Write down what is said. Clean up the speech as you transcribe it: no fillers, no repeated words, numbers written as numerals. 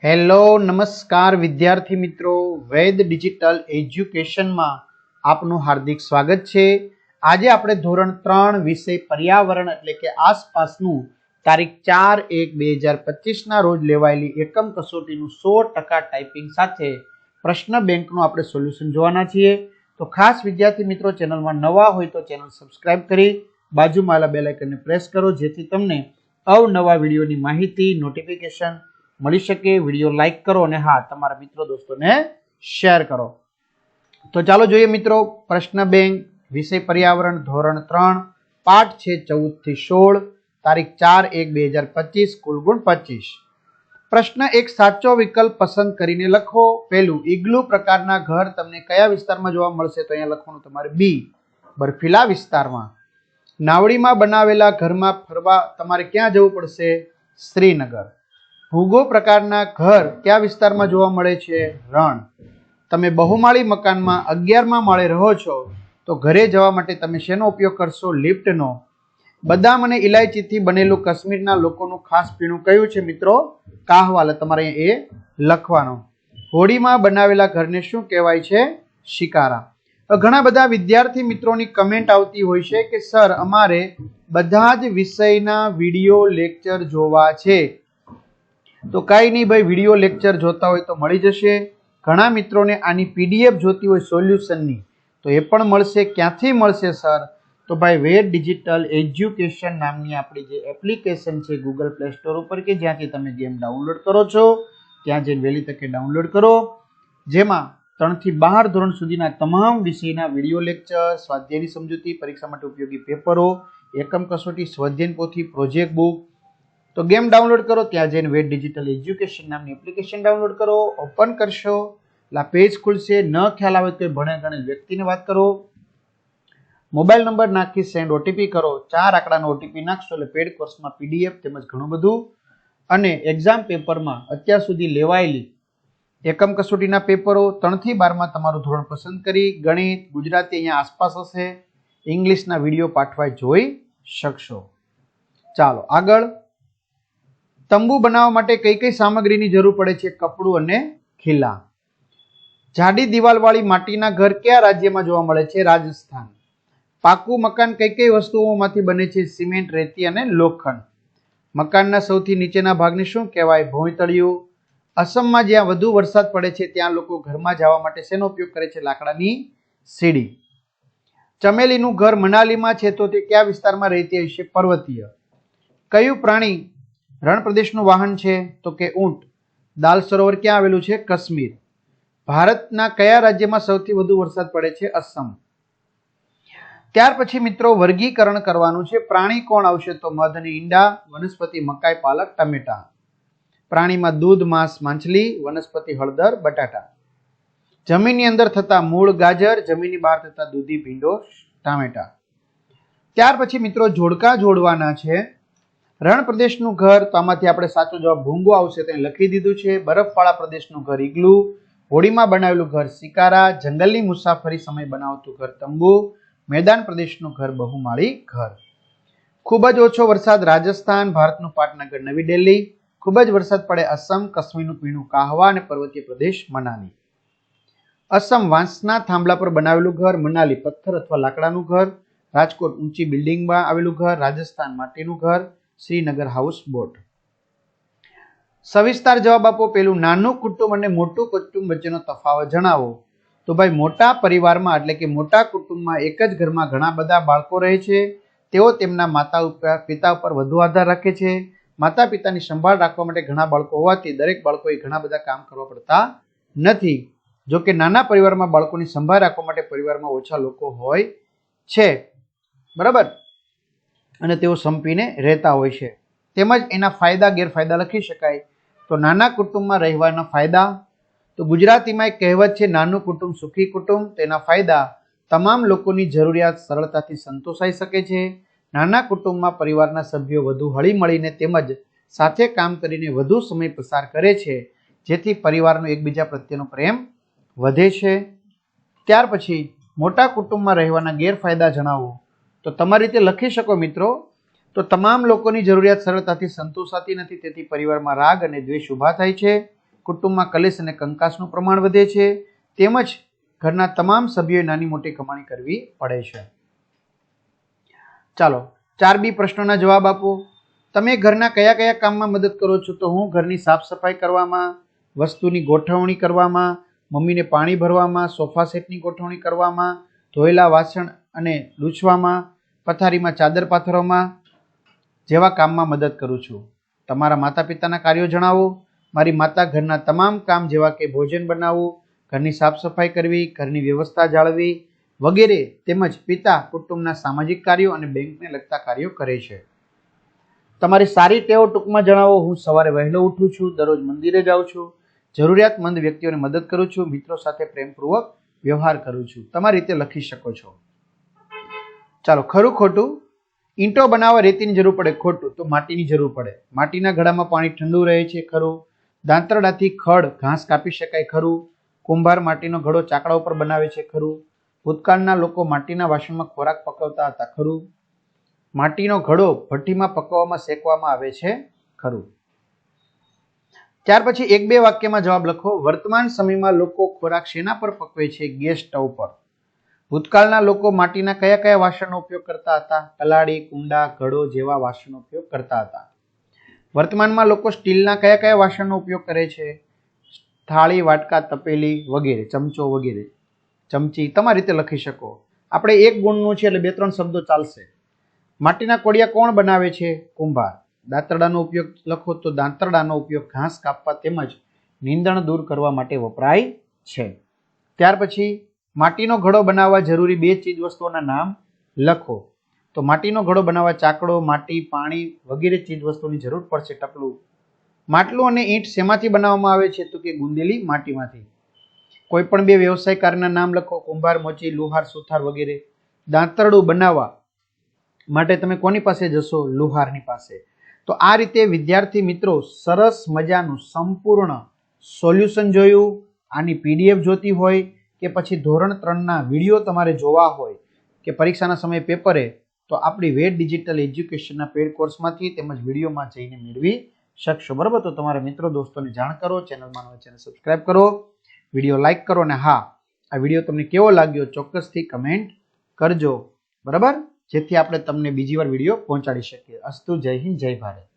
Hello નમસ્કાર વિદ્યાર્થી મિત્રો, વૈદ ડિજિટલ એજ્યુકેશનમાં આપનું હાર્દિક સ્વાગત છે। આજે આપણે ધોરણ 3 વિષય પર્યાવરણ એટલે કે આસપાસનું તારીખ 4/1/2025 ના રોજ લેવાયેલી એકમ કસોટીનું 100% ટાઈપિંગ સાથે પ્રશ્ન બેંકનું આપણે સોલ્યુશન જોવાના છીએ। તો ખાસ વિદ્યાર્થી મિત્રો, ચેનલમાં નવા હોય તો ચેનલ સબસ્ક્રાઇબ કરી બાજુમાં આવેલા બેલ આઇકનને પ્રેસ કરો, જેથી તમને અવનવા વિડીયોની માહિતી નોટિફિકેશન મળી શકે। વિડીયો લાઈક કરો અને હા, તમારા મિત્રો દોસ્તોને શેર કરો। તો ચાલો જોઈએ મિત્રો, પ્રશ્ન બેંક વિષય પર્યાવરણ ધોરણ 3 પાઠ છે 14 થી 16, તારીખ 4/1/2025, કુલ ગુણ 25। પ્રશ્ન એક, સાચો વિકલ્પ પસંદ કરીને લખો। પહેલું, ઇગ્લુ પ્રકારના ઘર તમને કયા વિસ્તારમાં જોવા મળશે? તો અહીંયા લખવાનું તમારે બી, બર્ફીલા વિસ્તારમાં। નાવડીમાં બનાવેલા ઘરમાં ફરવા તમારે ક્યાં જવું પડશે? શ્રીનગર। ભૂગો પ્રકારના ઘર કયા વિસ્તારમાં જોવા મળે છે? રણ। તમે બહુમાળી મકાનમાં 11મા માળે રહો છો, તો ઘરે જવા માટે તમે શેનો ઉપયોગ કરશો? લિફ્ટનો। બદામ અને ઇલાયચીથી બનેલું કાશ્મીરના લોકોનું ખાસ પીણું કયું છે મિત્રો? કાહવા। તમારે એ લખવાનો। હોડીમાં બનાવેલા ઘરને શું કહેવાય છે? શિકારા। ઘણા બધા વિદ્યાર્થી મિત્રોની કમેન્ટ આવતી હોય છે કે સર, અમારે બધા જ વિષયના વિડીયો લેક્ચર જોવા છે। તો કાંઈ નહીં ભાઈ, વિડીયો લેક્ચર જોતા હોય તો મળી જશે। ઘણા મિત્રોને આની પીડીએફ જોતી હોય સોલ્યુશનની, તો એ પણ મળશે। ક્યાંથી મળશે સર? તો ભાઈ વૈદ ડિજિટલ એજ્યુકેશન નામની આપણી જે એપ્લિકેશન છે ગૂગલ પ્લે સ્ટોર ઉપર, કે જ્યાંથી તમે ગેમ ડાઉનલોડ કરો છો, ત્યાં જઈને વહેલી તકે ડાઉનલોડ કરો, જેમાં 3 થી 12 ધોરણ સુધીના તમામ વિષયના વિડીયો લેક્ચર, સ્વાધ્યાયની સમજૂતી, પરીક્ષા માટે ઉપયોગી પેપરો, એકમ કસોટી, સ્વાધ્યાય પોથી, પ્રોજેક્ટ બુક, તો ગેમ ડાઉનલોડ કરો, ત્યાં જઈને વૈદ ડિજિટલ એજ્યુકેશન નામની એપ્લિકેશન ડાઉનલોડ કરો, ઓપન કરશો એટલે પેજ ખુલશે। ન ખ્યાલ આવે તો ભણે ગણેલ વ્યક્તિને વાત કરો, મોબાઈલ નંબર નાખી સેન્ડ ઓટીપી કરો, 4 આંકડાનો ઓટીપી નાખશો એટલે પેડ કોર્સમાં પીડીએફ તેમજ ઘણું બધું, અને એક્ઝામ પેપરમાં અત્યાર સુધી લેવાયેલી એકમ કસોટીના પેપરો 3 થી 12માં તમારું ધોરણ પસંદ કરી, ગણિત, ગુજરાતી અહીંયા આસપાસ હશે, ઇંગ્લિશના વિડીયો પાઠવાય જોઈ શકશો। ચાલો આગળ, તંબુ બનાવવા માટે કઈ કઈ સામગ્રીની જરૂર પડે છે? કપડું અને ખીલા। જાડી દિવાલવાળી માટીના ઘર કયા રાજ્યમાં જોવા મળે છે? રાજસ્થાન। પાકું મકાન કઈ કઈ વસ્તુઓમાંથી બને છે? સિમેન્ટ, રેતી અને લોખંડ। મકાનના સૌથી નીચેના ભાગને શું કહેવાય? ભોંયતળિયું। અસમમાં જ્યાં વધુ વરસાદ પડે છે ત્યાં લોકો ઘરમાં જવા માટે શેનો ઉપયોગ કરે છે? લાકડાની સીડી। ચમેલીનું ઘર મનાલીમાં છે, તો તે કયા વિસ્તારમાં રહેતી હશે? પર્વતીય। કયું પ્રાણી રણ પ્રદેશનું વાહન છે? તો કે ઊંટ। દાલ સરોવર ક્યાં આવેલું છે? કાશ્મીર। ભારતના કયા રાજ્યમાં સૌથી વધુ વરસાદ પડે છે? અસમ। ત્યાર પછી મિત્રો વર્ગીકરણ કરવાનું છે। પ્રાણી કોણ આવશે? તો મધ અને ઈંડા, વનસ્પતિ મકાઈ, પાલક, ટમેટા। પ્રાણીમાં દૂધ, માંસ, માછલી, વનસ્પતિ હળદર, બટાટા। જમીનની અંદર થતા મૂળ ગાજર, જમીનની બહાર થતા દૂધી, ભીંડો, ટામેટા। ત્યાર પછી મિત્રો જોડકા જોડવાના છે। રણ પ્રદેશનું ઘર, તો આમાંથી આપણે સાચો જવાબ ભૂંગો આવશે, તેને લખી દીધું છે। બરફવાળા પ્રદેશનું ઘર ઇગ્લુ, હોડીમાં બનાવેલું ઘર શિકારા, જંગલની મુસાફરી સમય બનાવતું ઘર તંબુ, મેદાન પ્રદેશનું ઘર બહુમાળી ઘર। ખૂબ જ ઓછો વરસાદ રાજસ્થાન, ભારતનું પાટનગર નવી દિલ્હી, ખૂબ જ વરસાદ પડે અસમ, કાશ્મીરનું પીણું કાહવા અને પર્વતીય પ્રદેશ મનાલી। અસમ વાંસના થાંભલા પર બનાવેલું ઘર, મનાલી પથ્થર અથવા લાકડાનું ઘર, રાજકોટ ઊંચી બિલ્ડિંગમાં આવેલું ઘર, રાજસ્થાન માટીનું ઘર, શ્રીનગર હાઉસ બોટ। સવિસ્તાર જવાબ આપો। પેલું, નાનું કુટુંબ અને મોટું કુટુંબ વચ્ચેનો તફાવત જણાવો। તો ભાઈ મોટા પરિવારમાં એટલે કે મોટા કુટુંબમાં એક જ ઘરમાં ઘણા બધા બાળકો રહે છે, તેઓ તેમના માતા પિતા ઉપર વધુ આધાર રાખે છે। માતા પિતાની સંભાળ રાખવા માટે ઘણા બાળકો હોવાથી દરેક બાળકોએ ઘણા બધા કામ કરવા પડતા નથી। જો કે નાના પરિવારમાં બાળકોની સંભાળ રાખવા માટે પરિવારમાં ઓછા લોકો હોય છે, બરાબર, અને તેઓ સંપીને રહેતા હોય છે। તેમજ એના ફાયદા ગેરફાયદા લખી શકાય। તો નાના કુટુંબમાં રહેવાના ફાયદા, તો ગુજરાતીમાં એક કહેવત છે, નાનું કુટુંબ સુખી કુટુંબ। તેના ફાયદા, તમામ લોકોની જરૂરિયાત સરળતાથી સંતોષાઈ શકે છે। નાના કુટુંબમાં પરિવારના સભ્યો વધુ હળી મળીને તેમજ સાથે કામ કરીને વધુ સમય પસાર કરે છે, જેથી પરિવારનો એકબીજા પ્રત્યેનો પ્રેમ વધે છે। ત્યાર પછી મોટા કુટુંબમાં રહેવાના ગેરફાયદા જણાવો। તો તમારી રીતે લખી શકો મિત્રો। તો તમામ લોકોની જરૂરિયાત સરળતાથી સંતોષાતી નથી, તેથી પરિવારમાં રાગ અને દ્વેષ ઊભા થાય છે। કુટુંબમાં કલેશ અને કંકાસનું પ્રમાણ વધે છે, તેમજ ઘરના તમામ સભ્યોએ નાની મોટી કમાણી કરવી પડે છે. ચાલો 4B પ્રશ્નોના જવાબ આપો. તમે ઘરના કયા કયા કામમાં મદદ કરો છો? તો હું ઘરની સાફ સફાઈ કરવામાં, વસ્તુની ગોઠવણી કરવામાં, મમ્મીને પાણી ભરવામાં, સોફા સેટની ગોઠવણી કરવામાં, ધોયેલા વાસણ અને લૂછવામાં, પથારીમાં ચાદર પાથરવામાં જેવા કામમાં મદદ કરું છું. તમારા માતા પિતાના કાર્યો જણાવો. મારી માતા ઘરના તમામ કામ જેવા કે ભોજન બનાવવું, ઘરની સાફ સફાઈ કરવી, ઘરની વ્યવસ્થા જાળવવી વગેરે, તેમજ પિતા કુટુંબના સામાજિક કાર્યો અને બેંકને લગતા કાર્યો કરે છે. તમારી સારી ટેવો ટૂંકમાં જણાવો. હું સવારે વહેલો ઉઠું છું, દરરોજ મંદિરે જાઉં છું, જરૂરિયાતમંદ વ્યક્તિઓને મદદ કરું છું, મિત્રો સાથે પ્રેમપૂર્વક વ્યવહાર કરું છું. તમારી રીતે લખી શકો છો. ચાલો ખરું ખોટું. ઈંટો બનાવવા રેતીની જરૂર પડે. ખોટું. તો માટીની જરૂર પડે. માટીના ઘડામાં પાણી ઠંડુ રહે છે. ખરું. દાંતરડાથી ખડ ઘાસ કાપી શકાય. ખરું. કુંભાર માટીનો ઘડો ચાકડા ઉપર બનાવે છે. ખરું. ભૂતકાળના લોકો માટીના વાસણમાં ખોરાક પકવતા હતા. ખરું. માટીનો ઘડો ભઠ્ઠીમાં પકવવામાં શેકવામાં આવે છે. ખરું. ત્યાર પછી 1-2 વાક્યમાં જવાબ લખો. વર્તમાન સમયમાં લોકો ખોરાક શેના પર પકવે છે? ગેસ સ્ટવ પર. ભૂતકાળના લોકો માટીના કયા કયા વાસણનો ઉપયોગ કરતા હતા? કલાડી, કુંડા, ઘડો જેવા વાસણનો ઉપયોગ કરતા હતા. વર્તમાનમાં લોકો સ્ટીલના કયા કયા વાસણનો ઉપયોગ કરે છે? થાળી, વાટકા, તપેલી વગેરે, ચમચો વગેરે. ચમચી. તમારી રીતે લખી શકો. આપણે 1 ગુણનું છે એટલે 2-3 શબ્દો ચાલશે. માટીના કોડિયા કોણ બનાવે છે? કુંભાર. દાંતરડાનો ઉપયોગ લખો. તો દાંતરડાનો ઉપયોગ ઘાસ કાપવા તેમજ નીંદણ દૂર કરવા માટે વપરાય છે. ત્યાર પછી માટીનો ઘડો બનાવવા જરૂરી 2 ચીજ વસ્તુઓના નામ લખો. તો માટીનો ઘડો બનાવવા ચાકડો, માટી, પાણી વગેરે ચીજ વસ્તુની જરૂર પડશે. ટપલું. માટલું અને ઈંટ શેમાંથી બનાવવામાં આવે છે? તો કે ગુંદેલી માટીમાંથી. કોઈ પણ 2 વ્યવસાય કાર્યના નામ લખો. કુંભાર, મોચી, લુહાર, સુથાર વગેરે. દાંતરડું બનાવવા માટે તમે કોની પાસે જશો? લુહારની પાસે. તો આ રીતે વિદ્યાર્થી મિત્રો સરસ મજાનું સંપૂર્ણ સોલ્યુશન જોયું. આની PDF જોતી હોય કે પછી ધોરણ 3ના વિડીયો તમારે જોવા હોય કે પરીક્ષાના સમયે પેપરે, તો આપણી વેદ ડિજિટલ એજ્યુકેશનના પેડ કોર્સમાંથી તેમજ વિડીયોમાં જઈને મેળવી શકશો. બરાબર. તો તમારા મિત્રો દોસ્તોને જાણ કરો. ચેનલમાં નવા ચેનલ સબસ્ક્રાઇબ કરો, વિડીયો લાઇક કરો અને હા, આ વિડીયો તમને કેવો લાગ્યો ચોક્કસથી કમેન્ટ કરજો. બરાબર. જેથી આપણે તમને બીજી વાર વિડીયો પહોંચાડી શકીએ. અસ્તુ. જય હિન્દ, જય ભારત.